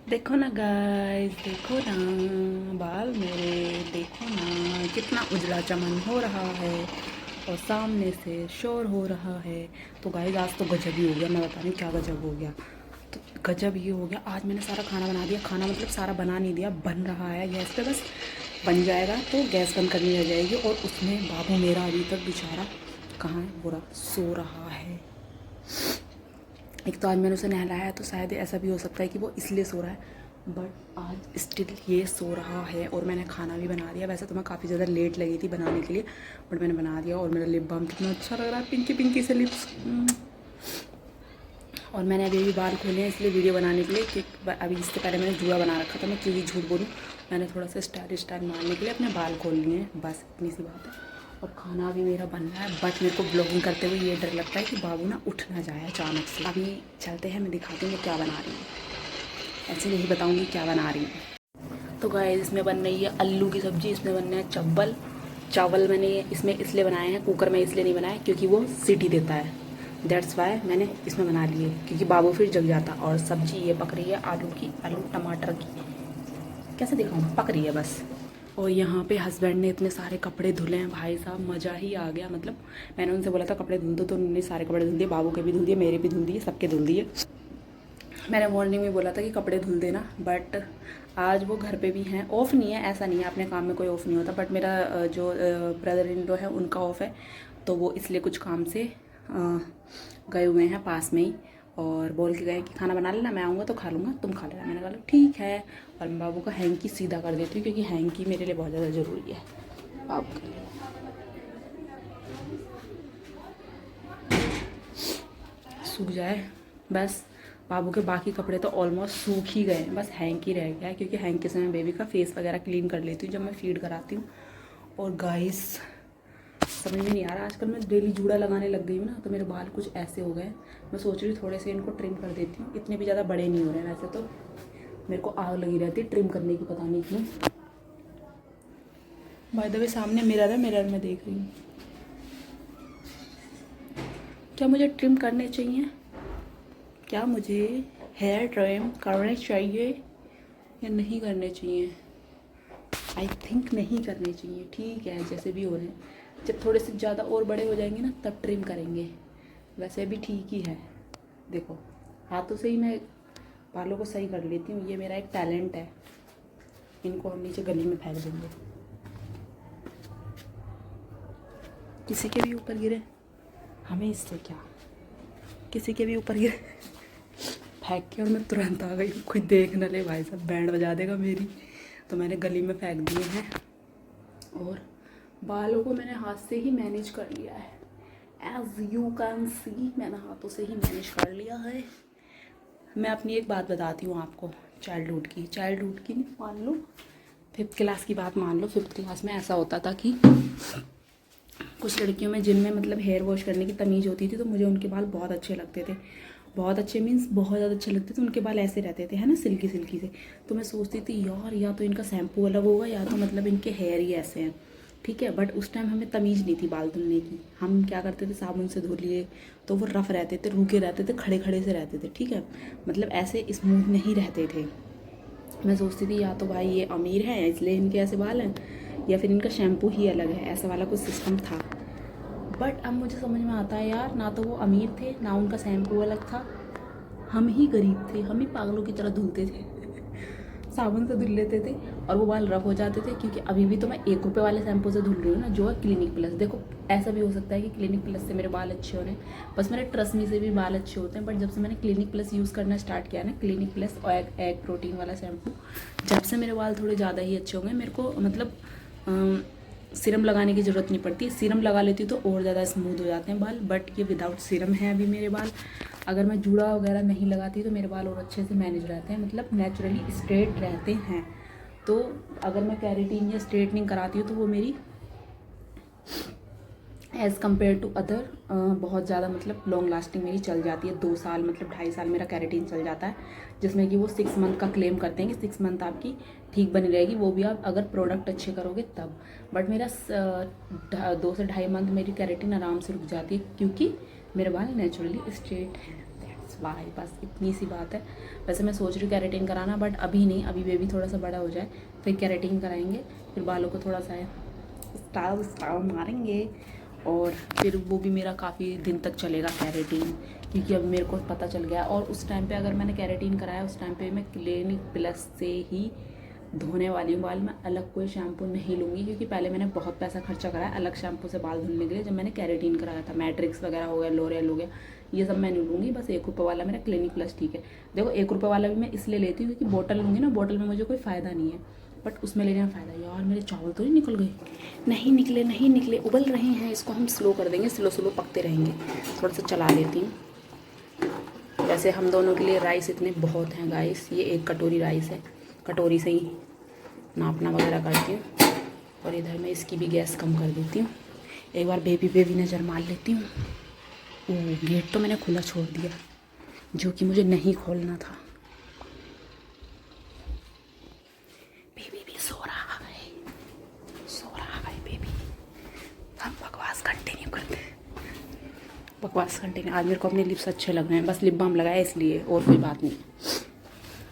देखो ना गाइस, देखो ना बाल मेरे, देखो ना कितना उजला चमन हो रहा है और सामने से शोर हो रहा है। तो गाइस आज तो गजब ही हो गया, मैं बता नहीं क्या गजब हो गया। तो गजब ये हो गया, आज मैंने सारा खाना बना दिया। खाना मतलब सारा बना नहीं दिया, बन रहा है गैस पे, बस बन जाएगा तो गैस बंद करनी रह जाएगी। और उसमें बाबू मेरा अभी तक बेचारा कहाँ है, पूरा सो रहा है। एक तो आज मैंने उसे नहलाया है, तो शायद ऐसा भी हो सकता है कि वो इसलिए सो रहा है, बट आज स्टिल ये सो रहा है। और मैंने खाना भी बना दिया। वैसे तो मैं काफ़ी ज़्यादा लेट लगी थी बनाने के लिए, बट मैंने बना दिया। और मेरा लिप बाम कितना अच्छा लग रहा है, पिंकी पिंकी से लिप्स। और मैंने अभी अभी बाल खोले हैं इसलिए वीडियो बनाने के लिए, कि अभी इससे पहले मैंने जूड़ा बना रखा था। मैं क्यों ही झूठ बोलूँ, मैंने थोड़ा सा स्टाइल मारने के लिए अपने बाल खोल लिए हैं, बस इतनी सी बात है। और खाना भी मेरा बन रहा है, बट मेरे को ब्लॉगिंग करते हुए ये डर लगता है कि बाबू ना उठ ना जाए अचानक से। अभी चलते हैं, मैं दिखाती हूँ वो क्या बना रही हूँ। ऐसे नहीं बताऊँगी क्या बना रही हूँ। तो गाइस इसमें बन रही है आलू की सब्ज़ी, इसमें बन रहे हैं चावल। चावल मैंने इसमें इसलिए बनाए हैं, कुकर में इसलिए नहीं बनाए क्योंकि वो सीटी देता है, दैट्स वाई मैंने इसमें बना लिए, क्योंकि बाबू फिर जग जाता। और सब्जी ये पक रही है आलू की, आलू टमाटर की, कैसे दिखाऊँ, पक रही है बस। और यहाँ पे हस्बैंड ने इतने सारे कपड़े धुले हैं भाई साहब, मज़ा ही आ गया। मतलब मैंने उनसे बोला था कपड़े धुल दो, तो उन्होंने सारे कपड़े धुल दिए, बाबू के भी धुल दिए, मेरे भी धुल दिए, सबके धुल दिए। मैंने मॉर्निंग में बोला था कि कपड़े धुल देना, बट आज वो घर पे भी हैं। ऑफ़ नहीं है, ऐसा नहीं है, अपने काम में कोई ऑफ़ नहीं होता, बट मेरा जो ब्रदर इन लॉ है उनका ऑफ़ है, तो वो इसलिए कुछ काम से गए हुए हैं पास में ही। और बोल के गए कि खाना बना लेना, मैं आऊँगा तो खा लूँगा, तुम खा लेना। मैंने कहा ठीक है। और मैं बाबू का हैंकी सीधा कर देती हूँ, क्योंकि हैंकी मेरे लिए बहुत ज़्यादा ज़रूरी है। बाबू सूख जाए बस। बाबू के बाकी कपड़े तो ऑलमोस्ट सूख ही गए हैं, बस हैंकी रह गया है, क्योंकि हैंकी से मैं बेबी का फेस वगैरह क्लीन कर लेती हूँ जब मैं फीड कराती हूँ। और गाइस समझ में नहीं आ रहा, आजकल मैं डेली जूड़ा लगाने लग गई हूँ ना, तो मेरे बाल कुछ ऐसे हो गए। मैं सोच रही हूँ थोड़े से इनको ट्रिम कर देती हूँ, इतने भी ज़्यादा बड़े नहीं हो रहे हैं। वैसे तो मेरे को आग लगी रहती है ट्रिम करने की, पता नहीं क्यों। बाय द वे सामने मिरर है, मिरर में देख रही हूँ। क्या मुझे ट्रिम करने चाहिए? क्या मुझे हेयर ट्रिम करने चाहिए या नहीं करने चाहिए? आई थिंक नहीं करने चाहिए। ठीक है, जैसे भी हो रहे हैं, जब थोड़े से ज़्यादा और बड़े हो जाएंगे ना तब ट्रिम करेंगे। वैसे भी ठीक ही है। देखो हाथों से ही मैं बालों को सही कर लेती हूँ, ये मेरा एक टैलेंट है। इनको हम नीचे गली में फेंक देंगे, किसी के भी ऊपर गिरे हमें इससे क्या, किसी के भी ऊपर गिरे फेंक के। और मैं तुरंत आ गई, कोई देख न ले भाई साहब, बैंड बजा देगा मेरी। तो मैंने गली में फेंक दिए हैं। और बालों को मैंने हाथ से ही मैनेज कर लिया है, एज यू कैन सी, मैंने हाथों से ही मैनेज कर लिया है। मैं अपनी एक बात बताती हूँ आपको, चाइल्डहुड की नहीं, मान लो 5th क्लास की बात मान लो। 5th क्लास में ऐसा होता था कि कुछ लड़कियों में जिनमें मतलब हेयर वॉश करने की तमीज़ होती थी, तो मुझे उनके बाल बहुत अच्छे लगते थे। बहुत अच्छे मीन्स बहुत ज़्यादा अच्छे लगते थे। उनके बाल ऐसे रहते थे, है ना, सिल्की सिल्की से। तो मैं सोचती थी यार, या तो इनका शैम्पू अलग होगा या तो मतलब इनके हेयर ही ऐसे हैं, ठीक है। बट उस टाइम हमें तमीज़ नहीं थी बाल धुलने की। हम क्या करते थे, साबुन से धो लिए तो वो रफ़ रहते थे, रूखे रहते थे, खड़े खड़े से रहते थे, ठीक है, मतलब ऐसे स्मूथ नहीं रहते थे। मैं सोचती थी या तो भाई ये अमीर हैं इसलिए इनके ऐसे बाल हैं, या फिर इनका शैम्पू ही अलग है, ऐसा वाला कुछ सिस्टम था। बट अब मुझे समझ में आता है यार, ना तो वो अमीर थे ना उनका शैम्पू अलग था, हम ही गरीब थे, हम ही पागलों की तरह धुलते थे साबुन से धुल लेते थे और वो बाल रफ हो जाते थे। क्योंकि अभी भी तो मैं 1 रुपये वाले शैम्पू से धुल रही हूँ ना, जो है क्लिनिक प्लस। देखो ऐसा भी हो सकता है कि क्लिनिक प्लस से मेरे बाल अच्छे हो रहे हैं, बस मेरे ट्रस्मी से भी बाल अच्छे होते हैं। बट जब से मैंने क्लिनिक प्लस यूज़ करना स्टार्ट किया ना, क्लिनिक प्लस और एग प्रोटीन वाला शैम्पू, जब से मेरे बाल थोड़े ज़्यादा ही अच्छे हो गए। मेरे को मतलब सीरम लगाने की ज़रूरत नहीं पड़ती। सीरम लगा लेती हूँ तो और ज़्यादा स्मूथ हो जाते हैं बाल, बट ये विदाउट सीरम है अभी मेरे बाल। अगर मैं जूड़ा वगैरह नहीं लगाती तो मेरे बाल और अच्छे से मैनेज रहते हैं, मतलब नेचुरली स्ट्रेट रहते हैं। तो अगर मैं कैरेटीन या स्ट्रेटनिंग कराती हूँ तो वो मेरी एज़ कम्पेयर टू अदर बहुत ज़्यादा मतलब लॉन्ग लास्टिंग मेरी चल जाती है। 2 साल मतलब 2.5 साल मेरा कैरेटीन चल जाता है, जिसमें कि वो 6 मंथ का क्लेम करते हैं कि 6 मंथ आपकी ठीक बनी रहेगी, वो भी आप अगर प्रोडक्ट अच्छे करोगे तब। बट मेरा 2 से 2.5 मंथ मेरी कैरेटीन आराम से रुक जाती है, क्योंकि मेरे बाल नेचुरली स्ट्रेट है, दैट्स बाय, बस इतनी सी बात है। वैसे मैं सोच रही हूँ केराटिन कराना, बट अभी नहीं, अभी बेबी थोड़ा सा बड़ा हो जाए फिर केराटिन कराएंगे, फिर बालों को थोड़ा सा स्टाइल मारेंगे, और फिर वो भी मेरा काफ़ी दिन तक चलेगा केराटिन, क्योंकि अब मेरे को पता चल गया। और उस टाइम पे अगर मैंने केराटिन कराया उस टाइम पे मैं क्लिनिक प्लस से ही धोने वाली हूँ बाल। मैं अलग कोई शैम्पू नहीं लूँगी, क्योंकि पहले मैंने बहुत पैसा खर्चा कराया अलग शैम्पू से बाल धुलने के लिए जब मैंने केराटिन कराया था। मैट्रिक्स वगैरह हो गया, लोरियल हो गया, ये सब मैं नहीं लूँगी। बस 1 रुपये वाला मेरा क्लिनिक प्लस ठीक है। देखो 1 रुपये वाला भी मैं इसलिए लेती हूँ क्योंकि बोतल लूँगी ना, बोतल में मुझे कोई फ़ायदा नहीं है, बट उसमें लेने में फ़ायदा है। यार मेरे चावल तो नहीं निकल गए, नहीं निकले नहीं निकले, उबल रहे हैं। इसको हम स्लो कर देंगे, स्लो स्लो पकते रहेंगे। थोड़ा सा चला लेती हूँ। वैसे हम दोनों के लिए राइस इतने बहुत हैं गाइस, ये 1 कटोरी राइस है, कटोरी से ही नापना वगैरह करती हूँ। और इधर मैं इसकी भी गैस कम कर देती हूँ। एक बार बेबी नज़र मार लेती हूँ। ओह, गेट तो मैंने खुला छोड़ दिया, जो कि मुझे नहीं खोलना था। बेबी भी सो रहा है बेबी। हम बकवास कंटिन्यू करते हैं, बकवास कंटिन्यू। आज मेरे को अपने लिप्स अच्छे लग रहे हैं, बस लिप बाम लगाया इसलिए, और कोई बात नहीं।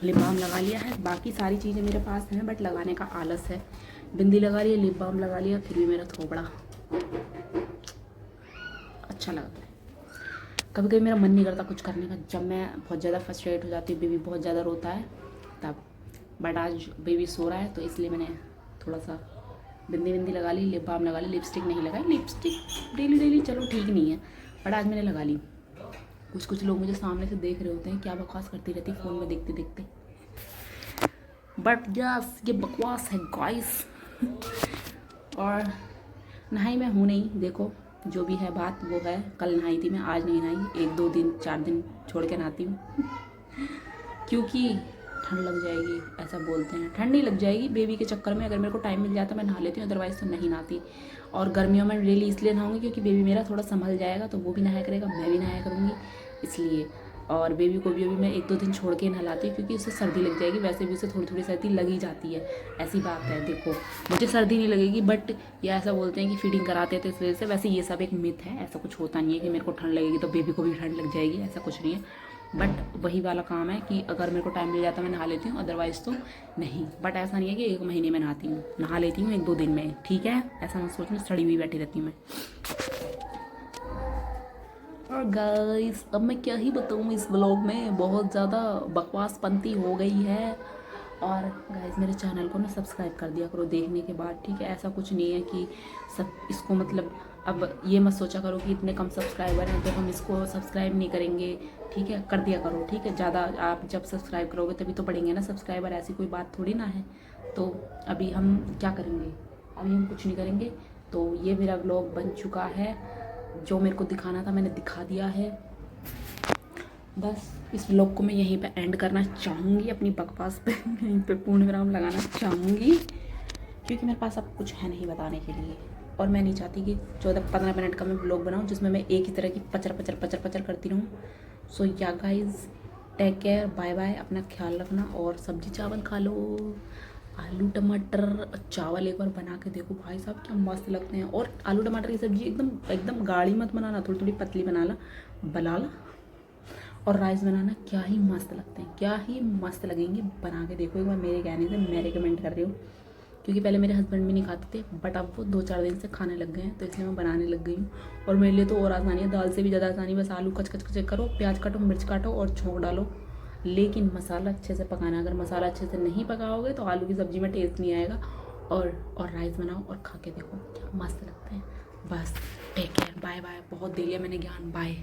लिप बाम लगा लिया है, बाकी सारी चीज़ें मेरे पास हैं बट लगाने का आलस है। बिंदी लगा लिया, लिप बाम लगा लिया, फिर भी मेरा थोबड़ा अच्छा लगता है। कभी कभी मेरा मन नहीं करता कुछ करने का, जब मैं बहुत ज़्यादा फ्रस्ट्रेट हो जाती हूँ, बेबी बहुत ज़्यादा रोता है तब। बट आज बेबी सो रहा है तो इसलिए मैंने थोड़ा सा बिंदी लगा ली, लिप बाम लगा ली। लिपस्टिक नहीं लगाई, लिपस्टिक डेली चलो ठीक नहीं है, बट आज मैंने लगा ली। कुछ लोग मुझे सामने से देख रहे होते हैं, क्या बकवास करती रहती फ़ोन में देखते देखते, बट यस ये बकवास है गाइस। और नहाई मैं हूँ नहीं, देखो जो भी है बात वो है। कल नहाई थी मैं, आज नहीं नहाई, 1-2 दिन 4 दिन छोड़ के नहाती हूँ क्योंकि ठंड लग जाएगी, ऐसा बोलते हैं। ठंड नहीं लग जाएगी, बेबी के चक्कर में अगर मेरे को टाइम मिल जाता मैं नहा लेती हूँ, अदरवाइज़ तो नहीं नहाती। और गर्मियों में डेली इसलिए नहाऊंगी क्योंकि बेबी मेरा थोड़ा संभल जाएगा, तो वो भी नहाया करेगा, मैं भी नहाया करूँगी इसलिए। और बेबी को भी अभी मैं 1-2 दिन छोड़ के नहलाती हूँ क्योंकि उसे सर्दी लग जाएगी। वैसे भी उसे थोड़ी सर्दी लगी जाती है, ऐसी बात है। देखो मुझे सर्दी नहीं लगेगी, बट ये ऐसा बोलते हैं कि फीडिंग कराते थे इस वजह से। वैसे ये सब एक मिथ है, ऐसा कुछ होता नहीं है कि मेरे को ठंड लगेगी तो बेबी को भी ठंड लग जाएगी, ऐसा कुछ नहीं है। बट वही वाला काम है कि अगर मेरे को टाइम मिल जाता मैं नहा लेती हूँ, अदरवाइज़ तो नहीं। बट ऐसा नहीं है कि 1 महीने में नहाती हूँ, नहा लेती हूँ 1-2 दिन में, ठीक है। ऐसा मत सोचना सड़ी हुई बैठी रहती हूँ मैं। और गाइस अब मैं क्या ही बताऊँ, इस व्लॉग में बहुत ज़्यादा बकवासपंती हो गई है। और गाइस मेरे चैनल को ना सब्सक्राइब कर दिया करो देखने के बाद, ठीक है। ऐसा कुछ नहीं है कि सब इसको मतलब, अब ये मत सोचा करो कि इतने कम सब्सक्राइबर हैं तो हम इसको सब्सक्राइब नहीं करेंगे, ठीक है। कर दिया करो, ठीक है। ज़्यादा आप जब सब्सक्राइब करोगे तभी तो बढ़ेंगे ना सब्सक्राइबर, ऐसी कोई बात थोड़ी ना है। तो अभी हम क्या करेंगे, अभी हम कुछ नहीं करेंगे। तो ये मेरा व्लॉग बन चुका है, जो मेरे को दिखाना था मैंने दिखा दिया है। बस इस व्लॉग को मैं यहीं पे एंड करना चाहूँगी, अपनी बकवास पे यहीं पे पूर्ण विराम लगाना चाहूँगी, क्योंकि मेरे पास अब कुछ है नहीं बताने के लिए। और मैं नहीं चाहती कि 14-15 मिनट का मैं व्लॉग बनाऊँ जिसमें मैं एक ही तरह की पचर करती रहूँ। So yeah guys take care, bye bye, अपना ख्याल रखना। और सब्जी चावल खा लो, आलू टमाटर चावल एक बार बना के देखो भाई साहब क्या मस्त लगते हैं। और आलू टमाटर की सब्ज़ी एकदम गाढ़ी मत बनाना, थोड़ी पतली बनाना और राइस बनाना, क्या ही मस्त लगते हैं, क्या ही मस्त लगेंगे। बना के देखो एक बार, मेरे कहने से मैं रिकमेंड कर रही हूँ, क्योंकि पहले मेरे हस्बैंड भी नहीं खाते थे, बट अब वो 2-4 दिन से खाने लग गए हैं, तो इसलिए मैं बनाने लग गई हूँ। और मेरे लिए तो और आसानी है, दाल से भी ज़्यादा आसानी। बस आलू कच करो, प्याज काटो, मिर्च काटो और छोंक डालो, लेकिन मसाला अच्छे से पकाना। अगर मसाला अच्छे से नहीं पकाओगे तो आलू की सब्ज़ी में टेस्ट नहीं आएगा। और राइस बनाओ और खा के देखो क्या मस्त लगते हैं। बस टेक केयर, बाय बाय। बहुत दे लिया मैंने ज्ञान, बाय।